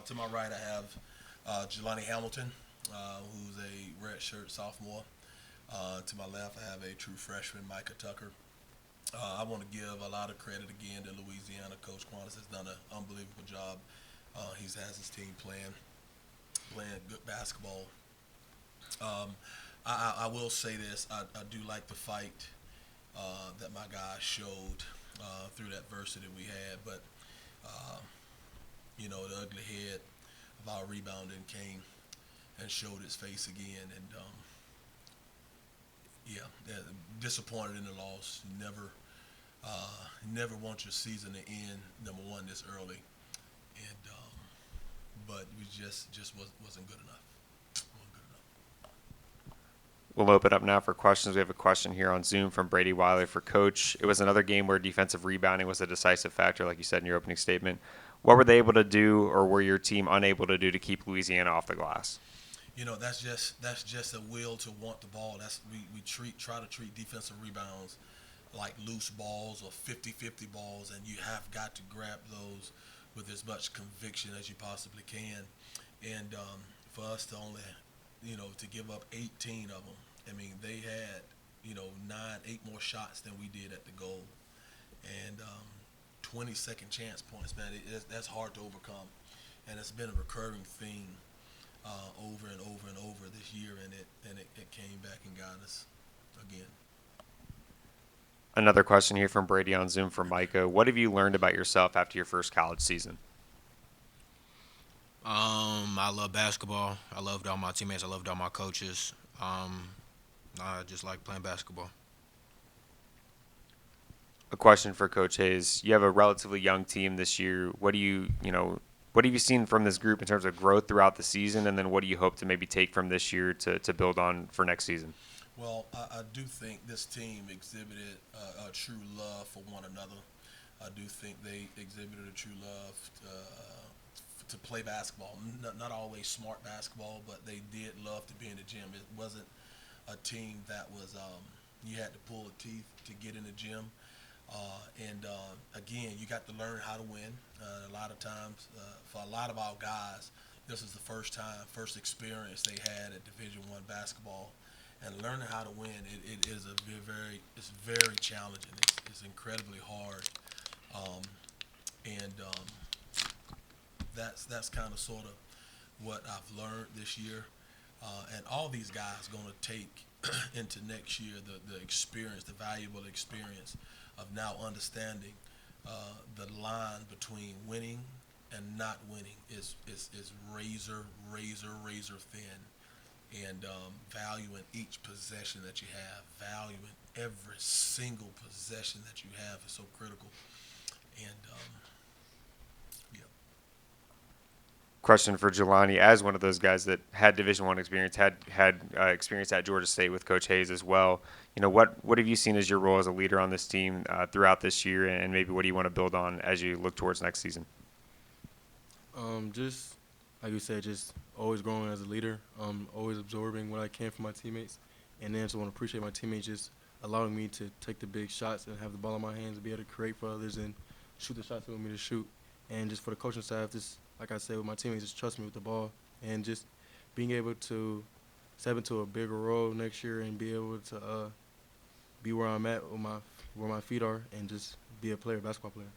To my right, I have Jelani Hamilton, who's a redshirt sophomore. To my left, I have a true freshman, Micah Tucker. I want to give a lot of credit again to Louisiana. Coach Quantas has done an unbelievable job. He has his team playing good basketball. Um, I will say this: I do like the fight that my guys showed through that adversity we had, but uh, the ugly head of our rebounding came and showed its face again. And yeah, disappointed in the loss. Never want your season to end number one this early, and but we just wasn't good enough. Wasn't good enough. We'll open up now for questions. We have a question here on Zoom from Brady Wiley for Coach. It was another game where defensive rebounding was a decisive factor, like you said in your opening statement. What were they able to do, or were your team unable to do to keep Louisiana off the glass? That's just a will to want the ball. We try to treat defensive rebounds like loose balls or 50-50 balls, and you have got to grab those with as much conviction as you possibly can. And for us to only, to give up 18 of them, I mean, they had, eight more shots than we did at the goal. And 20-second chance points, man, that's hard to overcome. And it's been a recurring theme over and over and over this year, and it came back and got us again. Another question here from Brady on Zoom from Micah. What have you learned about yourself after your first college season? I love basketball. I loved all my teammates. I loved all my coaches. I just like playing basketball. A question for Coach Hayes. You have a relatively young team this year. What have you seen from this group in terms of growth throughout the season, and then what do you hope to maybe take from this year to build on for next season? Well, I do think this team exhibited a true love for one another. I do think they exhibited a true love to play basketball. Not always smart basketball, but they did love to be in the gym. It wasn't a team that was you had to pull the teeth to get in the gym. And again, you got to learn how to win. A lot of times, for a lot of our guys, this is the first experience they had at Division One basketball, and learning how to win. It is it's very challenging. It's incredibly hard, um, and that's kind of sort of what I've learned this year. And all these guys going to take into next year the experience, the valuable experience of now understanding the line between winning and not winning is razor thin, and valuing each possession that you have, valuing every single possession that you have is so critical. And yeah. Question for Jelani, as one of those guys that had Division One experience, had experience at Georgia State with Coach Hayes as well. What have you seen as your role as a leader on this team throughout this year, and maybe what do you want to build on as you look towards next season? Just like you said, just always growing as a leader. Always absorbing what I can from my teammates, and then just want to appreciate my teammates just allowing me to take the big shots and have the ball in my hands and be able to create for others and shoot the shots they want me to shoot. And just for the coaching staff, just like I said with my teammates, just trust me with the ball and just being able to step into a bigger role next year and be able to be where I'm at with where my feet are and just be a player, basketball player.